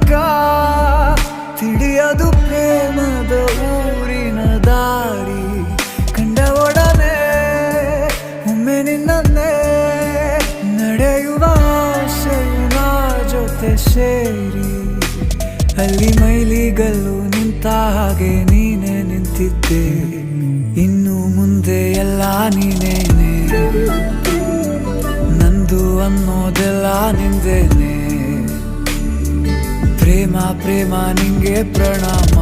ತನಕ ತಿಳಿಯದು ಪ್ರೇಮದ ಊರಿನ ದಾರಿ. ಕಂಡ ಒಡನೆ ಒಮ್ಮೆ ನಿನ್ನೇ ನಡೆಯುವ ಆಸೆಯ ಜೊತೆ ಸೇರಿ, ಅಲ್ಲಿ ಮೈಲಿಗಲ್ಲು ನಿಂತ ಹಾಗೆ ನೀನೆ ನಿಂತಿದ್ದೆ. ಇನ್ನು ಮುಂದೆ ಎಲ್ಲ ನೀನೇನೆ, ನಂದು ಅನ್ನೋದೆಲ್ಲ ನಿಂದೇನೆ. ಪ್ರೇಮ ಪ್ರೇಮ ನಿಂಗೆ ಪ್ರಣಾಮ,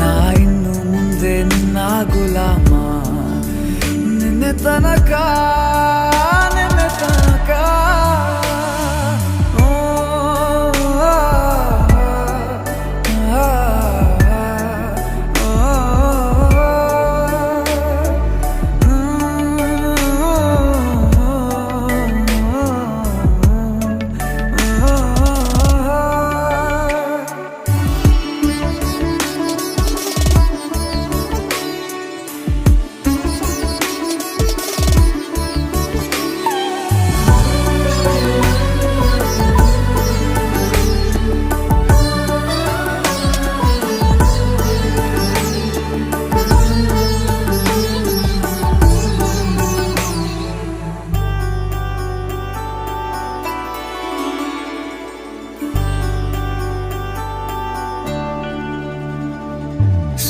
ನಾ ಇನ್ನು ಮುಂದೆ ನಿನ್ನ ಗುಲಾಮ. ನಿನ್ನೆ ತನಕ ನಿನ್ನೆ ತನಕ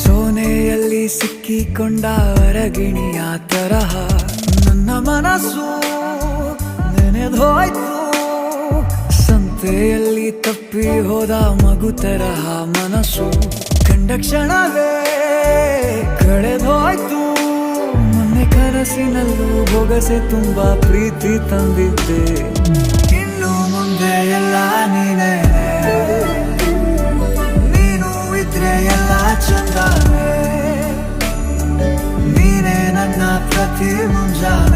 ಸೋನೆಯಲ್ಲಿ ಸಿಕ್ಕಿಕೊಂಡ ಹೊರಗಿಣಿಯ ತರಹ ನನ್ನ ಮನಸ್ಸು ನೆನೆದೋಯ್ತು. ಸಂತೆಯಲ್ಲಿ ತಪ್ಪಿ ಹೋದ ಮಗು ತರಹ ಮನಸ್ಸು ಕಂಡ ಕ್ಷಣವೇ ಕಳೆದೋಯ್ತು. ಮೊನ್ನೆ ಕನಸಿನಲ್ಲೂ ಬೊಗಸೆ ತುಂಬಾ ಪ್ರೀತಿ ತಂದಿದ್ದೆ. ಇನ್ನು ಮುಂದೆ ಎಲ್ಲ ನೀನೇ, ನೀನು ಇದ್ರೆ ಎಲ್ಲ ಚಂದವೇ. ನೀನೇ ನನ್ನ ಪ್ರತಿ ಮುಂಜಾನೆ.